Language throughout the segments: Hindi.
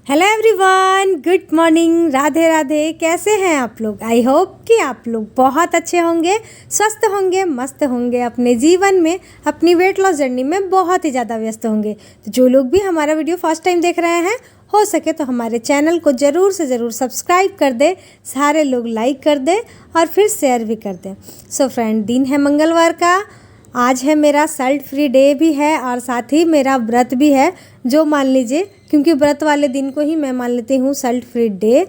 Hello everyone, good morning, Radhe Radhe. कैसे हैं आप लोग? आई होप कि आप लोग बहुत अच्छे होंगे, स्वस्थ होंगे, मस्त होंगे, अपने जीवन में अपनी वेट लॉस जर्नी में बहुत ही ज़्यादा व्यस्त होंगे। तो जो लोग भी हमारा वीडियो फर्स्ट टाइम देख रहे हैं, हो सके तो हमारे चैनल को ज़रूर से ज़रूर सब्सक्राइब कर दें, सारे लोग लाइक कर दें और फिर शेयर भी कर दें। सो फ्रेंड, दिन है मंगलवार का, आज है मेरा सल्ट फ्री डे भी है और साथ ही मेरा व्रत भी है, जो मान लीजिए, क्योंकि व्रत वाले दिन को ही मैं मान लेती हूँ सल्ट फ्री डे।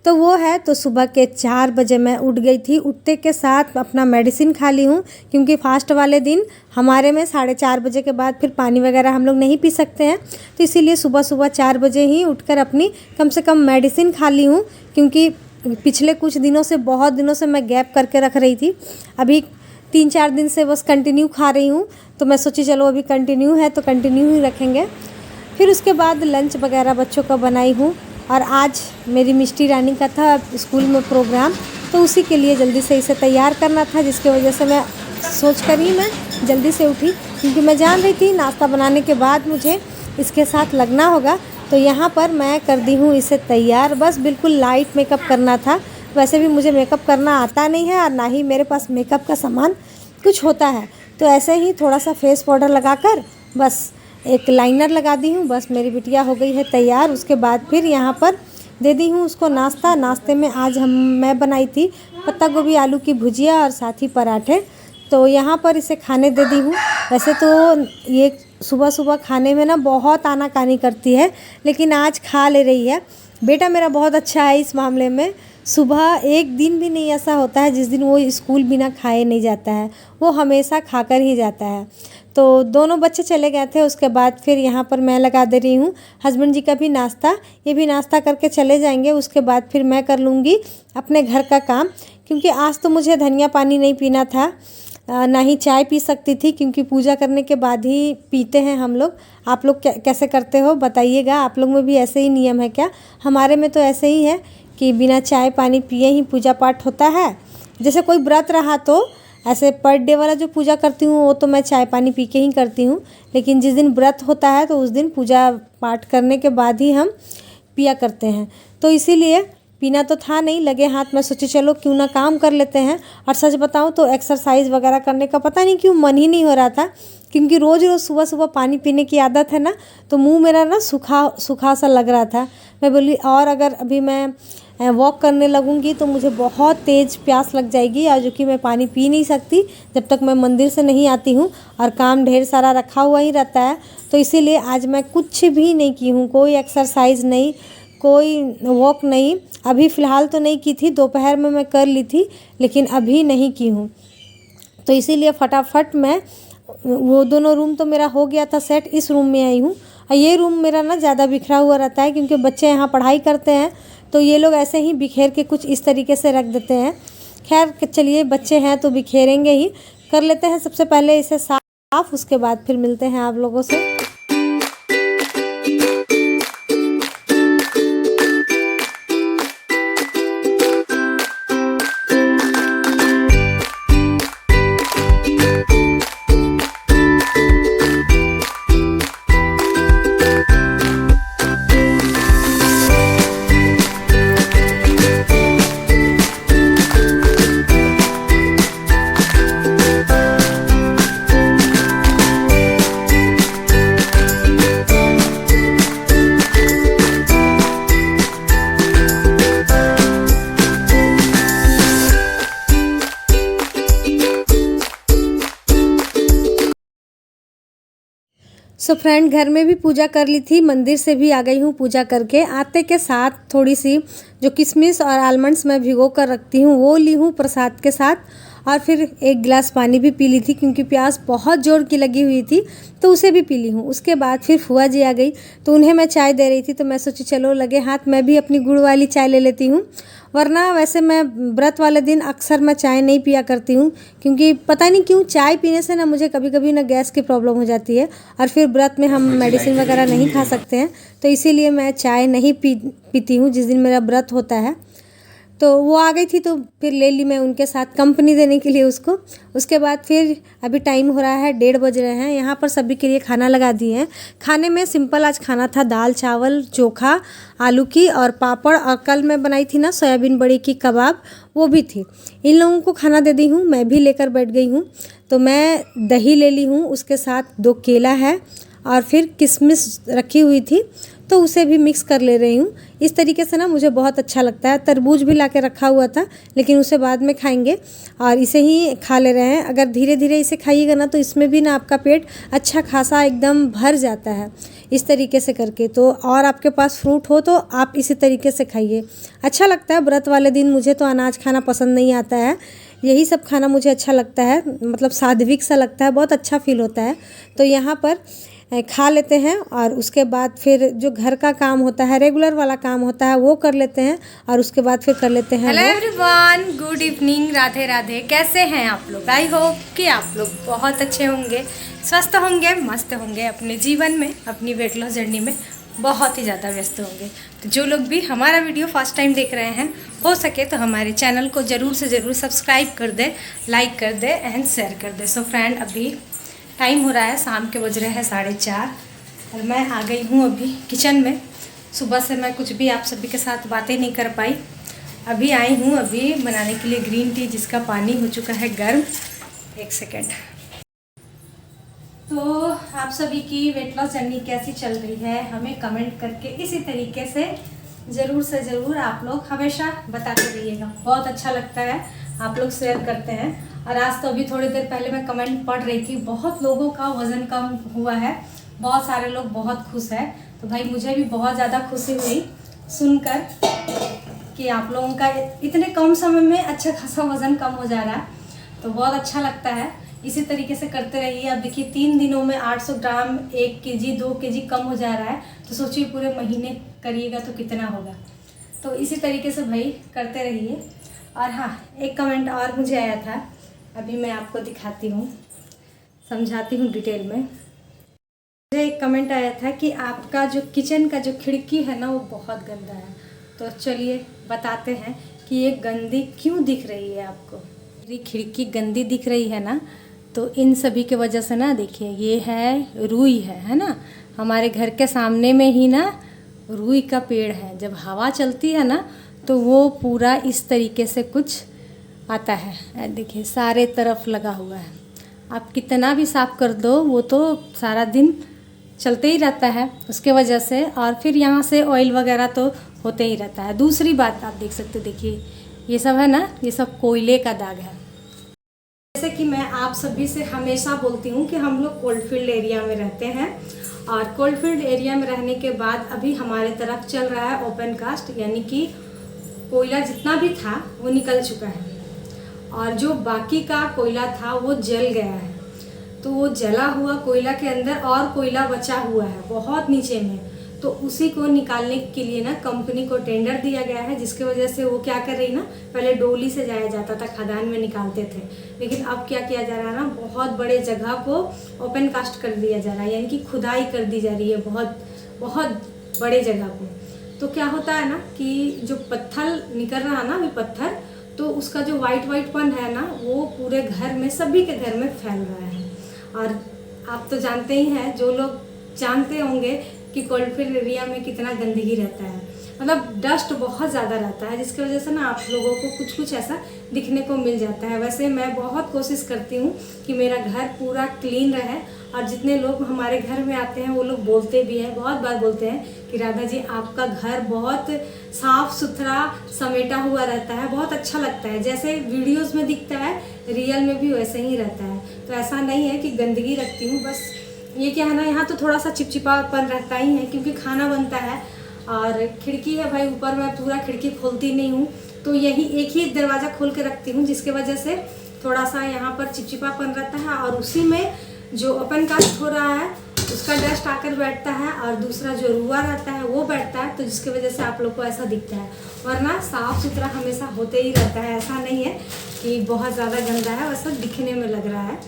तो वो है, तो सुबह के 4 बजे मैं उठ गई थी। उठते के साथ अपना मेडिसिन खा ली हूँ, क्योंकि फास्ट वाले दिन हमारे में 4:30 बजे के बाद फिर पानी वगैरह हम लोग नहीं पी सकते हैं। तो इसीलिए सुबह सुबह 4 बजे ही उठकर अपनी कम से कम मेडिसिन खा ली हूँ, क्योंकि पिछले कुछ दिनों से, बहुत दिनों से मैं गैप करके रख रही थी। अभी 3-4 दिन से बस कंटिन्यू खा रही हूँ, तो मैं सोची चलो अभी कंटिन्यू है तो कंटिन्यू ही रखेंगे। फिर उसके बाद लंच वगैरह बच्चों का बनाई हूँ, और आज मेरी मिष्टी रानी का था स्कूल में प्रोग्राम, तो उसी के लिए जल्दी से इसे तैयार करना था, जिसकी वजह से मैं सोच कर ही मैं जल्दी से उठी, क्योंकि मैं जान रही थी नाश्ता बनाने के बाद मुझे इसके साथ लगना होगा। तो यहाँ पर मैं कर दी हूँ इसे तैयार। बस बिल्कुल लाइट मेकअप करना था। वैसे भी मुझे मेकअप करना आता नहीं है, और ना ही मेरे पास मेकअप का सामान कुछ होता है। तो ऐसे ही थोड़ा सा फेस पाउडर लगाकर बस एक लाइनर लगा दी हूँ। बस मेरी बिटिया हो गई है तैयार। उसके बाद फिर यहाँ पर दे दी हूँ उसको नाश्ता। नाश्ते में आज मैं बनाई थी पत्ता गोभी आलू की भुजिया और साथ ही पराठे। तो यहाँ पर इसे खाने दे दी हूँ। वैसे तो ये सुबह सुबह खाने में ना बहुत आनाकानी करती है, लेकिन आज खा ले रही है। बेटा मेरा बहुत अच्छा है इस मामले में। सुबह एक दिन भी नहीं ऐसा होता है जिस दिन वो स्कूल बिना खाए नहीं जाता है, वो हमेशा खाकर ही जाता है। तो दोनों बच्चे चले गए थे, उसके बाद फिर यहाँ पर मैं लगा दे रही हूँ हस्बैंड जी का भी नाश्ता। ये भी नाश्ता करके चले जाएंगे, उसके बाद फिर मैं कर लूँगी अपने घर का काम, क्योंकि आज तो मुझे धनिया पानी नहीं पीना था, ना ही चाय पी सकती थी, क्योंकि पूजा करने के बाद ही पीते हैं हम लोग। आप लोग कैसे करते हो बताइएगा, आप लोग में भी ऐसे ही नियम है क्या? हमारे में तो ऐसे ही है कि बिना चाय पानी पिए ही पूजा पाठ होता है। जैसे कोई व्रत रहा तो ऐसे पर डे वाला जो पूजा करती हूँ वो तो मैं चाय पानी पी के ही करती हूँ, लेकिन जिस दिन व्रत होता है तो उस दिन पूजा पाठ करने के बाद ही हम पिया करते हैं। तो इसीलिए पीना तो था नहीं, लगे हाथ में सोचे चलो क्यों ना काम कर लेते हैं। और सच बताऊं तो एक्सरसाइज वगैरह करने का पता नहीं क्यों मन ही नहीं हो रहा था, क्योंकि रोज़ रोज़ सुबह सुबह पानी पीने की आदत है ना, तो मुंह मेरा ना सूखा सूखा सा लग रहा था। मैं बोली और अगर अभी मैं वॉक करने लगूंगी तो मुझे बहुत तेज़ प्यास लग जाएगी, और जो कि मैं पानी पी नहीं सकती जब तक मैं मंदिर से नहीं आती हूँ, और काम ढेर सारा रखा हुआ ही रहता है। तो इसीलिए आज मैं कुछ भी नहीं की हूँ, कोई एक्सरसाइज नहीं, कोई वॉक नहीं। अभी फ़िलहाल तो नहीं की थी, दोपहर में मैं कर ली थी, लेकिन अभी नहीं की हूँ। तो इसीलिए फटाफट मैं वो दोनों रूम तो मेरा हो गया था सेट, इस रूम में आई हूँ। और ये रूम मेरा ना ज़्यादा बिखरा हुआ रहता है, क्योंकि बच्चे यहाँ पढ़ाई करते हैं, तो ये लोग ऐसे ही बिखेर के कुछ इस तरीके से रख देते हैं। खैर चलिए, बच्चे हैं तो बिखेरेंगे ही। कर लेते हैं सबसे पहले इसे साफ, उसके बाद फिर मिलते हैं आप लोगों से। सो फ्रेंड, घर में भी पूजा कर ली थी, मंदिर से भी आ गई हूँ पूजा करके। आते के साथ थोड़ी सी जो किशमिश और आलमंड्स मैं भिगो कर रखती हूँ वो ली हूँ प्रसाद के साथ, और फिर एक गिलास पानी भी पी ली थी, क्योंकि प्यास बहुत जोर की लगी हुई थी, तो उसे भी पी ली हूँ। उसके बाद फिर फुआ जी आ गई, तो उन्हें मैं चाय दे रही थी, तो मैं सोची चलो लगे हाथ मैं भी अपनी गुड़ वाली चाय ले लेती हूँ। वरना वैसे मैं व्रत वाले दिन अक्सर मैं चाय नहीं पिया करती हूँ, क्योंकि पता नहीं क्यों चाय पीने से ना मुझे कभी कभी ना गैस की प्रॉब्लम हो जाती है, और फिर व्रत में हम मेडिसिन वगैरह नहीं खा सकते हैं, तो इसीलिए मैं चाय नहीं पीती हूँ जिस दिन मेरा व्रत होता है। तो वो आ गई थी तो फिर ले ली मैं उनके साथ कंपनी देने के लिए उसको। उसके बाद फिर अभी टाइम हो रहा है 1:30 बज रहे हैं। यहाँ पर सभी के लिए खाना लगा दिए हैं। खाने में सिंपल आज खाना था, दाल चावल चोखा आलू की और पापड़, और कल मैं बनाई थी ना सोयाबीन बड़ी की कबाब, वो भी थी। इन लोगों को खाना दे दी हूँ, मैं भी लेकर बैठ गई हूँ। तो मैं दही ले ली हूँ, उसके साथ 2 केला है और फिर किशमिश रखी हुई थी तो उसे भी मिक्स कर ले रही हूँ। इस तरीके से ना मुझे बहुत अच्छा लगता है। तरबूज भी ला के रखा हुआ था लेकिन उसे बाद में खाएंगे और इसे ही खा ले रहे हैं। अगर धीरे धीरे इसे खाइएगा ना तो इसमें भी ना आपका पेट अच्छा खासा एकदम भर जाता है इस तरीके से करके। तो और आपके पास फ्रूट हो तो आप इसी तरीके से खाइए, अच्छा लगता है। व्रत वाले दिन मुझे तो अनाज खाना पसंद नहीं आता है, यही सब खाना मुझे अच्छा लगता है, मतलब सात्विक सा लगता है, बहुत अच्छा फील होता है। तो यहाँ पर खा लेते हैं और उसके बाद फिर जो घर का काम होता है, रेगुलर वाला काम होता है, वो कर लेते हैं और उसके बाद फिर कर लेते हैं। Hello everyone, good evening, Radhe Radhe. कैसे हैं आप लोग? आई होप कि आप लोग बहुत अच्छे होंगे, स्वस्थ होंगे, मस्त होंगे, अपने जीवन में, अपनी वेट लॉस जर्नी में बहुत ही ज़्यादा व्यस्त होंगे। तो जो लोग भी हमारा वीडियो फर्स्ट टाइम देख रहे हैं, हो सके तो हमारे चैनल को ज़रूर से ज़रूर सब्सक्राइब कर दे, लाइक कर दे एंड शेयर कर दे। सो फ्रेंड, अभी टाइम हो रहा है, शाम के बज रहे हैं 4:30 और मैं आ गई हूँ अभी किचन में। सुबह से मैं कुछ भी आप सभी के साथ बातें नहीं कर पाई। अभी आई हूँ अभी बनाने के लिए ग्रीन टी, जिसका पानी हो चुका है गर्म। एक सेकेंड। तो आप सभी की वेट लॉस जर्नी कैसी चल रही है, हमें कमेंट करके इसी तरीके से ज़रूर आप लोग हमेशा बताते रहिएगा। बहुत अच्छा लगता है आप लोग शेयर करते हैं। और आज तो अभी थोड़ी देर पहले मैं कमेंट पढ़ रही थी, बहुत लोगों का वज़न कम हुआ है, बहुत सारे लोग बहुत खुश हैं। तो भाई मुझे भी बहुत ज़्यादा खुशी हुई सुनकर कि आप लोगों का इतने कम समय में अच्छा खासा वज़न कम हो जा रहा है, तो बहुत अच्छा लगता है। इसी तरीके से करते रहिए। अब देखिए 3 दिनों में 800 ग्राम, 1 केजी, 2 केजी कम हो जा रहा है, तो सोचिए पूरे महीने करिएगा तो कितना होगा। तो इसी तरीके से भाई करते रहिए। और हाँ, एक कमेंट और मुझे आया था, अभी मैं आपको दिखाती हूँ, समझाती हूँ डिटेल में। मुझे एक कमेंट आया था कि आपका जो किचन का जो खिड़की है ना वो बहुत गंदा है। तो चलिए बताते हैं कि ये गंदी क्यों दिख रही है आपको। मेरी खिड़की गंदी दिख रही है ना, तो इन सभी के वजह से ना, देखिए ये है रुई है ना, हमारे घर के सामने में ही ना रुई का पेड़ है। जब हवा चलती है ना तो वो पूरा इस तरीके से कुछ आता है। देखिए सारे तरफ लगा हुआ है, आप कितना भी साफ़ कर दो वो तो सारा दिन चलते ही रहता है उसके वजह से। और फिर यहाँ से ऑयल वगैरह तो होते ही रहता है। दूसरी बात आप देख सकते, देखिए ये सब है ना, ये सब कोयले का दाग है। जैसे कि मैं आप सभी से हमेशा बोलती हूँ कि हम लोग कोल्डफील्ड एरिया में रहते हैं, और कोल्डफील्ड एरिया में रहने के बाद अभी हमारे तरफ चल रहा है ओपन कास्ट, यानी कि कोयला जितना भी था वो निकल चुका है और जो बाकी का कोयला था वो जल गया है। तो वो जला हुआ कोयला के अंदर और कोयला बचा हुआ है बहुत नीचे में, तो उसी को निकालने के लिए ना कंपनी को टेंडर दिया गया है, जिसके वजह से वो क्या कर रही ना, पहले डोली से जाया जाता था, खदान में निकालते थे, लेकिन अब क्या किया जा रहा है ना, बहुत बड़े जगह को ओपन कास्ट कर दिया जा रहा है, यानी कि खुदाई कर दी जा रही है बहुत बहुत बड़े जगह को। तो क्या होता है ना कि जो पत्थर निकल रहा है ना अभी पत्थर, तो उसका जो वाइटपन है ना वो पूरे घर में, सभी के घर में फैल रहा है। और आप तो जानते ही हैं, जो लोग जानते होंगे कि कोल्डफील्ड एरिया में कितना गंदगी रहता है, मतलब डस्ट बहुत ज़्यादा रहता है, जिसकी वजह से ना आप लोगों को कुछ कुछ ऐसा दिखने को मिल जाता है। वैसे मैं बहुत कोशिश करती हूँ कि मेरा घर पूरा क्लीन रहे, और जितने लोग हमारे घर में आते हैं वो लोग बोलते भी हैं, बहुत बार बोलते हैं कि राधा जी आपका घर बहुत साफ़ सुथरा समेटा हुआ रहता है, बहुत अच्छा लगता है, जैसे वीडियोज़ में दिखता है रियल में भी वैसे ही रहता है। तो ऐसा नहीं है कि गंदगी रखती हूँ, बस ये क्या है ना, यहाँ तो थोड़ा सा चिपचिपापन रहता ही है क्योंकि खाना बनता है, और खिड़की है भाई ऊपर, मैं पूरा खिड़की खोलती नहीं हूँ, तो यही एक ही दरवाज़ा खोल के रखती हूँ, जिसके वजह से थोड़ा सा यहाँ पर चिपचिपापन रहता है, और उसी में जो ओपन कास्ट हो रहा है उसका डस्ट आकर बैठता है, और दूसरा जो रुआ रहता है वो बैठता है, तो जिसकी वजह से आप लोग को ऐसा दिखता है। वरना साफ़ सुथरा हमेशा होते ही रहता है, ऐसा नहीं है कि बहुत ज़्यादा गंदा है, वैसा दिखने में लग रहा है।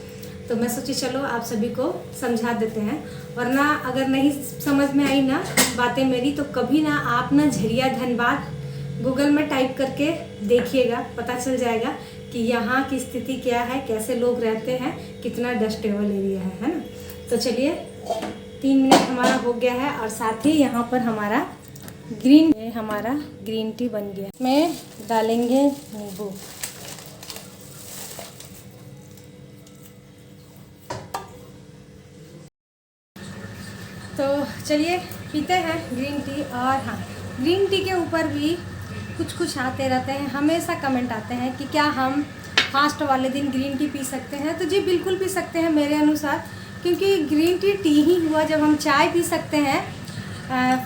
तो मैं सोची चलो आप सभी को समझा देते हैं, वरना अगर नहीं समझ में आई ना बातें मेरी, तो कभी ना आप ना झरिया धनबाद गूगल में टाइप करके देखिएगा, पता चल जाएगा कि यहाँ की स्थिति क्या है, कैसे लोग रहते हैं, कितना डस्टेबल एरिया है ना। तो चलिए 3 मिनट हमारा हो गया है और साथ ही यहाँ पर हमारा ग्रीन टी बन गया। में डालेंगे नींबू। तो चलिए पीते हैं ग्रीन टी। और हाँ, ग्रीन टी के ऊपर भी कुछ आते रहते हैं, हमेशा कमेंट आते हैं कि क्या हम फास्ट वाले दिन ग्रीन टी पी सकते हैं। तो जी बिल्कुल पी सकते हैं मेरे अनुसार, क्योंकि ग्रीन टी ही हुआ। जब हम चाय पी सकते हैं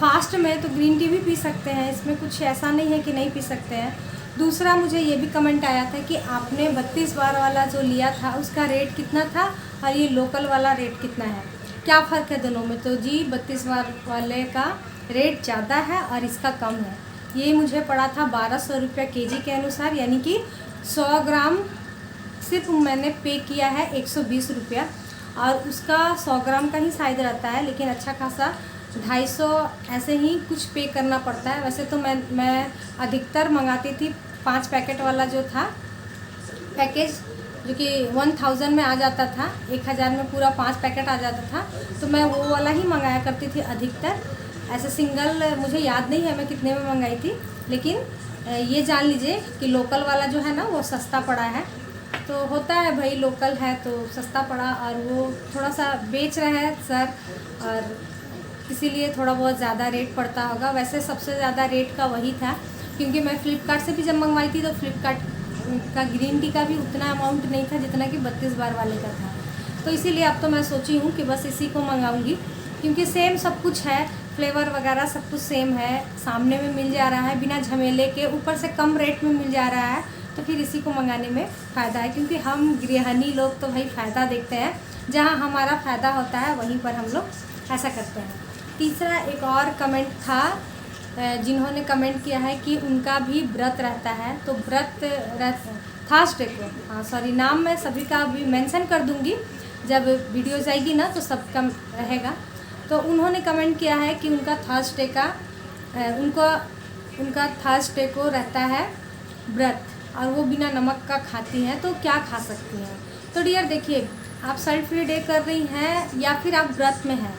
फास्ट में, तो ग्रीन टी भी पी सकते हैं। इसमें कुछ ऐसा नहीं है कि नहीं पी सकते हैं। दूसरा, मुझे ये भी कमेंट आया था कि आपने 32 बार वाला जो लिया था उसका रेट कितना था और ये लोकल वाला रेट कितना है, क्या फ़र्क है दोनों में। तो जी 32 बार वाले का रेट ज़्यादा है और इसका कम है। ये मुझे पड़ा था 1200 रुपये केजी के अनुसार, यानी कि 100 ग्राम सिर्फ मैंने पे किया है 120 रुपया। और उसका 100 ग्राम का ही शायद रहता है, लेकिन अच्छा खासा 250 ऐसे ही कुछ पे करना पड़ता है। वैसे तो मैं अधिकतर मंगाती थी 5 पैकेट वाला जो था पैकेज, जो कि 1000 में आ जाता था, 1000 में पूरा 5 पैकेट आ जाता था। तो मैं वो वाला ही मंगाया करती थी अधिकतर। ऐसे सिंगल मुझे याद नहीं है मैं कितने में मंगाई थी, लेकिन ये जान लीजिए कि लोकल वाला जो है ना वो सस्ता पड़ा है। तो होता है भाई, लोकल है तो सस्ता पड़ा, और वो थोड़ा सा बेच रहे हैं सर, और इसीलिए थोड़ा बहुत ज़्यादा रेट पड़ता होगा। वैसे सबसे ज़्यादा रेट का वही था, क्योंकि मैं फ़्लिपकार्ट से भी जब मंगवाई थी तो फ़्लिपकार्ट का ग्रीन टी का भी उतना अमाउंट नहीं था जितना कि 32 बार वाले का था। तो इसीलिए अब तो मैं सोची हूँ कि बस इसी को मंगाऊँगी, क्योंकि सेम सब कुछ है, फ्लेवर वगैरह सब कुछ सेम है, सामने में मिल जा रहा है बिना झमेले के, ऊपर से कम रेट में मिल जा रहा है। तो फिर इसी को मंगाने में फ़ायदा है, क्योंकि हम गृहिणी लोग तो भाई फ़ायदा देखते हैं, जहाँ हमारा फ़ायदा होता है वहीं पर हम लोग ऐसा करते हैं। तीसरा एक और कमेंट था, जिन्होंने कमेंट किया है कि उनका भी व्रत रहता है। तो व्रत थर्सडे को, हाँ सॉरी, नाम मैं सभी का भी मेंशन कर दूंगी जब वीडियो जाएगी ना, तो सबका रहेगा। तो उन्होंने कमेंट किया है कि उनका थर्सडे का उनका थर्सडे को रहता है व्रत, और वो बिना नमक का खाती हैं। तो क्या खा सकती हैं। तो डियर देखिए, आप सल्ट फ्री डे कर रही हैं या फिर आप व्रत में हैं,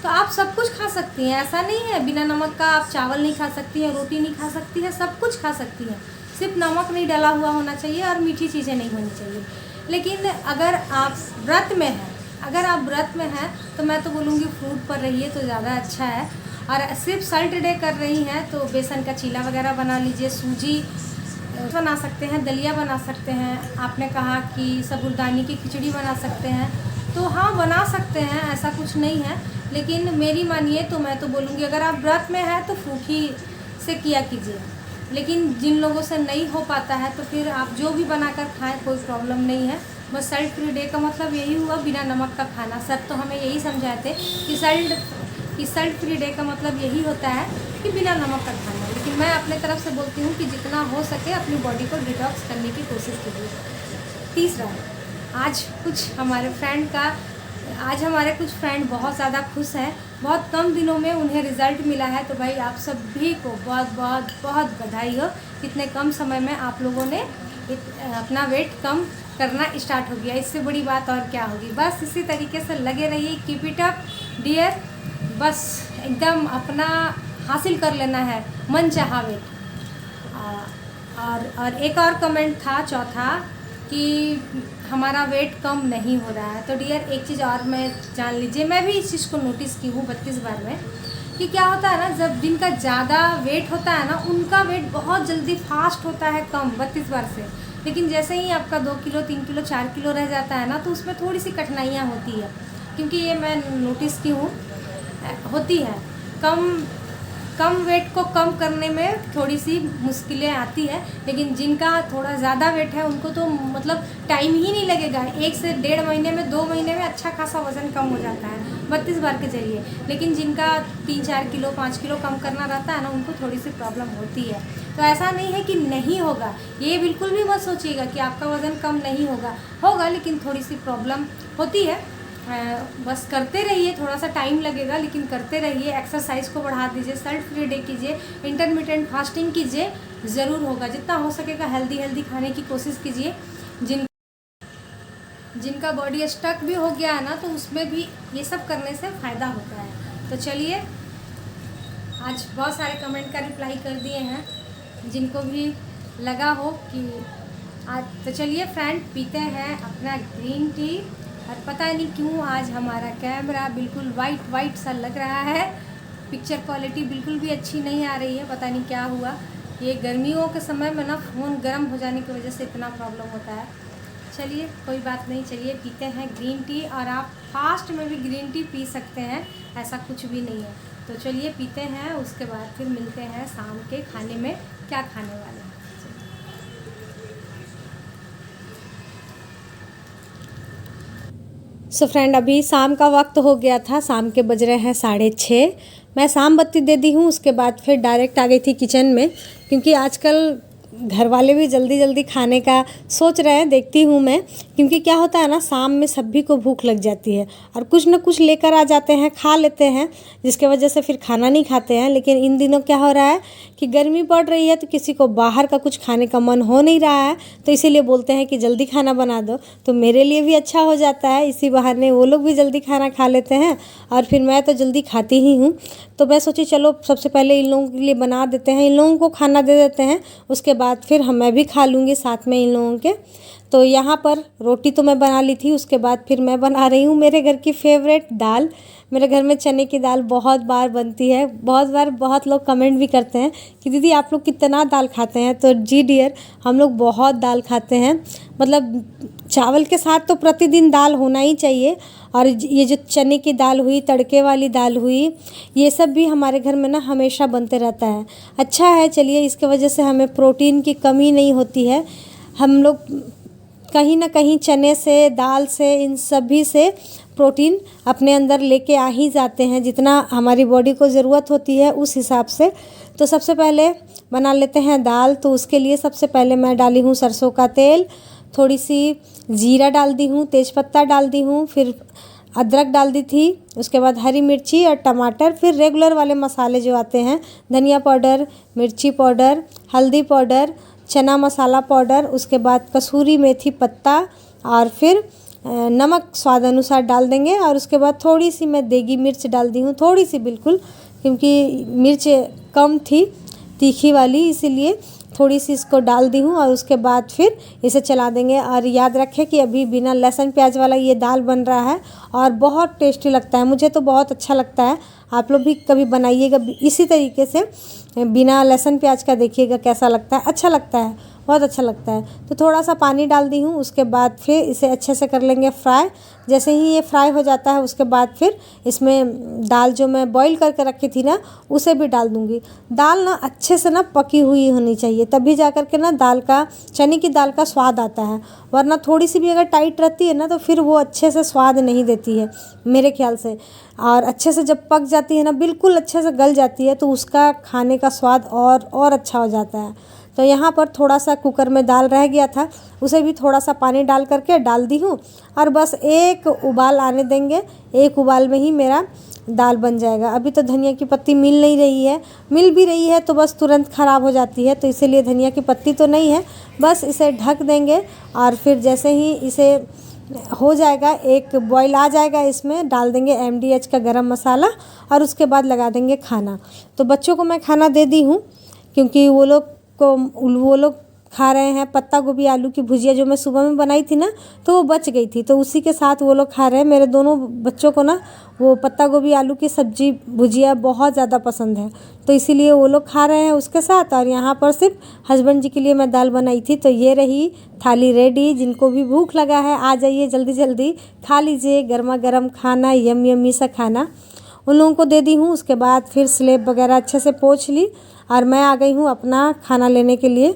तो आप सब कुछ खा सकती हैं। ऐसा नहीं है बिना नमक का आप चावल नहीं खा सकती हैं, रोटी नहीं खा सकती हैं, सब कुछ खा सकती हैं। सिर्फ नमक नहीं डला हुआ होना चाहिए और मीठी चीज़ें नहीं होनी चाहिए। लेकिन अगर आप व्रत में हैं तो मैं तो बोलूँगी फ्रूट पर रहिए तो ज़्यादा अच्छा है। और सिर्फ सल्ट डे कर रही हैं तो बेसन का चीला वगैरह बना लीजिए, सूजी बना सकते हैं, दलिया बना सकते हैं, आपने कहा कि साबूदाने की खिचड़ी बना सकते हैं। तो हाँ, बना सकते हैं, ऐसा कुछ नहीं है। लेकिन मेरी मानिए तो मैं तो बोलूँगी अगर आप व्रत में हैं तो फ्रूट ही से किया कीजिए। लेकिन जिन लोगों से नहीं हो पाता है तो फिर आप जो भी बनाकर खाएं, कोई प्रॉब्लम नहीं है। बस सल्ट फ्री डे का मतलब यही हुआ बिना नमक का खाना। सर तो हमें यही समझाए थे कि सल्ट फ्री डे का मतलब यही होता है कि बिना नमक का खाना। लेकिन मैं अपने तरफ से बोलती हूँ कि जितना हो सके अपनी बॉडी को डिटॉक्स करने की कोशिश कीजिए। तीसरा, आज हमारे कुछ फ्रेंड बहुत ज़्यादा खुश हैं, बहुत कम दिनों में उन्हें रिज़ल्ट मिला है। तो भाई आप सभी को बहुत बहुत बहुत बधाई हो, इतने कम समय में आप लोगों ने अपना वेट कम करना स्टार्ट हो गया। इससे बड़ी बात और क्या होगी। बस इसी तरीके से लगे रहिए, कीप इट अप डियर। बस एकदम अपना हासिल कर लेना है मन चाहा वेट। और एक और कमेंट था, चौथा, कि हमारा वेट कम नहीं हो रहा है। तो डियर एक चीज़ और मैं जान लीजिए, मैं भी इस चीज़ को नोटिस की हूँ 32 बार में, कि क्या होता है ना, जब जिनका ज़्यादा वेट होता है ना उनका वेट बहुत जल्दी फास्ट होता है कम 32 बार से। लेकिन जैसे ही आपका 2 किलो 3 किलो 4 किलो रह जाता है ना, तो उसमें थोड़ी सी कठिनाइयाँ होती है, क्योंकि ये मैं नोटिस की हूँ होती है। कम वेट को कम करने में थोड़ी सी मुश्किलें आती है। लेकिन जिनका थोड़ा ज़्यादा वेट है उनको तो मतलब टाइम ही नहीं लगेगा, 1 से 1.5 महीने में 2 महीने में अच्छा खासा वज़न कम हो जाता है 32 बार के जरिए। लेकिन जिनका 3-4 किलो 5 किलो कम करना रहता है ना, उनको थोड़ी सी प्रॉब्लम होती है। तो ऐसा नहीं है कि नहीं होगा, ये बिल्कुल भी मत सोचिएगा कि आपका वज़न कम नहीं होगा, लेकिन थोड़ी सी प्रॉब्लम होती है। बस करते रहिए, थोड़ा सा टाइम लगेगा लेकिन करते रहिए। एक्सरसाइज को बढ़ा दीजिए, सल्ट फ्री डे कीजिए, इंटरमिटेंट फास्टिंग कीजिए, ज़रूर होगा। जितना हो सकेगा हेल्दी खाने की कोशिश कीजिए। जिनका बॉडी स्टक भी हो गया है ना, तो उसमें भी ये सब करने से फ़ायदा होता है। तो चलिए, आज बहुत सारे कमेंट का रिप्लाई कर दिए हैं, जिनको भी लगा हो कि आज। तो चलिए फ्रेंड, पीते हैं अपना ग्रीन टी। और पता नहीं क्यों आज हमारा कैमरा बिल्कुल वाइट सा लग रहा है, पिक्चर क्वालिटी बिल्कुल भी अच्छी नहीं आ रही है, पता नहीं क्या हुआ। ये गर्मियों के समय में ना फ़ोन गर्म हो जाने की वजह से इतना प्रॉब्लम होता है। चलिए कोई बात नहीं, चलिए पीते हैं ग्रीन टी। और आप फास्ट में भी ग्रीन टी पी सकते हैं, ऐसा कुछ भी नहीं है। तो चलिए पीते हैं, उसके बाद फिर मिलते हैं शाम के खाने में क्या खाने वाले हैं। सो फ्रेंड, अभी शाम का वक्त हो गया था, शाम के बज रहे हैं 6:30। मैं शाम बत्ती दे दी हूँ, उसके बाद फिर डायरेक्ट आ गई थी किचन में, क्योंकि आजकल घर वाले भी जल्दी जल्दी खाने का सोच रहे हैं। देखती हूँ मैं, क्योंकि क्या होता है ना, शाम में सभी को भूख लग जाती है और कुछ ना कुछ लेकर आ जाते हैं, खा लेते हैं, जिसके वजह से फिर खाना नहीं खाते हैं। लेकिन इन दिनों क्या हो रहा है कि गर्मी पड़ रही है, तो किसी को बाहर का कुछ खाने का मन हो नहीं रहा है, तो इसीलिए बोलते हैं कि जल्दी खाना बना दो। तो मेरे लिए भी अच्छा हो जाता है, इसी बहाने वो लोग भी जल्दी खाना खा लेते हैं और फिर मैं तो जल्दी खाती ही हूँ। तो मैं सोची चलो सबसे पहले इन लोगों के लिए बना देते हैं, इन लोगों को खाना दे देते हैं, उसके बाद फिर मैं भी खा लूँगी साथ में इन लोगों के। तो यहाँ पर रोटी तो मैं बना ली थी, उसके बाद फिर मैं बना रही हूँ मेरे घर की फेवरेट दाल। मेरे घर में चने की दाल बहुत बार बनती है, बहुत बार बहुत लोग कमेंट भी करते हैं कि दीदी आप लोग कितना दाल खाते हैं। तो जी डियर, हम लोग बहुत दाल खाते हैं, मतलब चावल के साथ तो प्रतिदिन दाल होना ही चाहिए। और ये जो चने की दाल हुई, तड़के वाली दाल हुई, ये सब भी हमारे घर में ना हमेशा बनते रहता है। अच्छा है, चलिए इसके वजह से हमें प्रोटीन की कमी नहीं होती है। हम लोग कहीं ना कहीं चने से, दाल से, इन सभी से प्रोटीन अपने अंदर लेके आ ही जाते हैं, जितना हमारी बॉडी को ज़रूरत होती है उस हिसाब से। तो सबसे पहले बना लेते हैं दाल। तो उसके लिए सबसे पहले मैं डाली हूँ सरसों का तेल, थोड़ी सी जीरा डाल दी हूँ, तेज़पत्ता डाल दी हूँ, फिर अदरक डाल दी थी, उसके बाद हरी मिर्ची और टमाटर, फिर रेगुलर वाले मसाले जो आते हैं, धनिया पाउडर, मिर्ची पाउडर, हल्दी पाउडर, चना मसाला पाउडर, उसके बाद कसूरी मेथी पत्ता और फिर नमक स्वाद अनुसार डाल देंगे। और उसके बाद थोड़ी सी मैं देगी मिर्च डाल दी हूँ, थोड़ी सी बिल्कुल, क्योंकि मिर्च कम थी तीखी वाली, इसीलिए थोड़ी सी इसको डाल दी हूँ। और उसके बाद फिर इसे चला देंगे। और याद रखें कि अभी बिना लहसुन प्याज वाला ये दाल बन रहा है और बहुत टेस्टी लगता है, मुझे तो बहुत अच्छा लगता है। आप लोग भी कभी बनाइएगा इसी तरीके से, बिना लहसुन प्याज का, देखिएगा कैसा लगता है, अच्छा लगता है, बहुत अच्छा लगता है। तो थोड़ा सा पानी डाल दी हूँ, उसके बाद फिर इसे अच्छे से कर लेंगे फ्राई। जैसे ही ये फ्राई हो जाता है, उसके बाद फिर इसमें दाल जो मैं बॉईल करके रखी थी ना, उसे भी डाल दूँगी। दाल ना अच्छे से ना पकी हुई होनी चाहिए, तभी जा कर के ना दाल का, चने की दाल का स्वाद आता है। वरना थोड़ी सी भी अगर टाइट रहती है ना, तो फिर वो अच्छे से स्वाद नहीं देती है मेरे ख्याल से। और अच्छे से जब पक जाती है ना, बिल्कुल अच्छे से गल जाती है, तो उसका खाने का स्वाद और अच्छा हो जाता है। तो यहाँ पर थोड़ा सा कुकर में दाल रह गया था, उसे भी थोड़ा सा पानी डाल करके डाल दी हूँ और बस एक उबाल आने देंगे। एक उबाल में ही मेरा दाल बन जाएगा। अभी तो धनिया की पत्ती मिल नहीं रही है, मिल भी रही है तो बस तुरंत ख़राब हो जाती है, तो इसीलिए धनिया की पत्ती तो नहीं है। बस इसे ढक देंगे और फिर जैसे ही इसे हो जाएगा, एक बॉईल आ जाएगा, इसमें डाल देंगे MDH का गरम मसाला और उसके बाद लगा देंगे खाना। तो बच्चों को मैं खाना दे दी हूँ, क्योंकि वो लोग खा रहे हैं पत्ता गोभी आलू की भुजिया, जो मैं सुबह में बनाई थी ना, तो वो बच गई थी, तो उसी के साथ वो लोग खा रहे हैं। मेरे दोनों बच्चों को ना वो पत्ता गोभी आलू की सब्जी भुजिया बहुत ज़्यादा पसंद है, तो इसीलिए वो लोग खा रहे हैं उसके साथ। और यहाँ पर सिर्फ हस्बैंड जी के लिए मैं दाल बनाई थी। तो ये रही थाली रेडी। जिनको भी भूख लगा है आ जाइए, जल्दी जल्दी खा लीजिए, गर्मा गर्म खाना, यम्मी सा खाना उन लोगों को दे दी हूँ। उसके बाद फिर स्लेब वगैरह अच्छे से पोंछ ली और मैं आ गई हूँ अपना खाना लेने के लिए।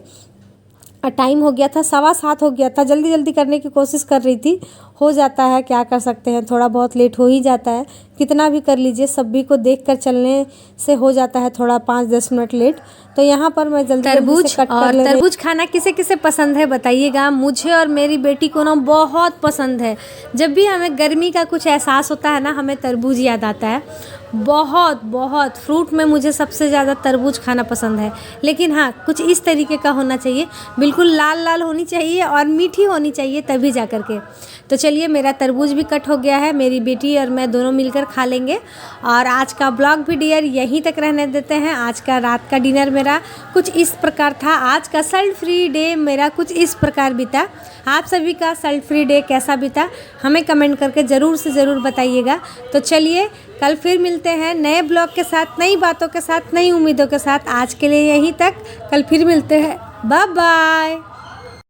टाइम हो गया था 7:15 हो गया था, जल्दी जल्दी करने की कोशिश कर रही थी, हो जाता है, क्या कर सकते हैं, थोड़ा बहुत लेट हो ही जाता है। कितना भी कर लीजिए, सभी को देख कर चलने से हो जाता है थोड़ा 5-10 मिनट लेट। तो यहाँ पर मैं जल्दी जल्दी से कट कर ले रही। तरबूज खाना किसे किसे पसंद है बताइएगा। मुझे और मेरी बेटी को ना बहुत पसंद है। जब भी हमें गर्मी का कुछ एहसास होता है ना, हमें तरबूज याद आता है। बहुत बहुत फ्रूट में मुझे सबसे ज़्यादा तरबूज खाना पसंद है। लेकिन हाँ, कुछ इस तरीके का होना चाहिए, बिल्कुल लाल लाल होनी चाहिए और मीठी होनी चाहिए, तभी जा कर के। तो चलिए, मेरा तरबूज भी कट हो गया है, मेरी बेटी और मैं दोनों मिलकर खा लेंगे। और आज का ब्लॉग भी डियर यहीं तक रहने देते हैं। आज का रात का डिनर मेरा कुछ इस प्रकार था। आज का सल्ट फ्री डे मेरा कुछ इस प्रकार बीता। आप सभी का सल्ट फ्री डे कैसा बीता, हमें कमेंट करके ज़रूर से ज़रूर बताइएगा। तो चलिए, कल फिर मिलते हैं नए ब्लॉग के साथ, नई बातों के साथ, नई उम्मीदों के साथ। आज के लिए यहीं तक, कल फिर मिलते हैं। Bye bye.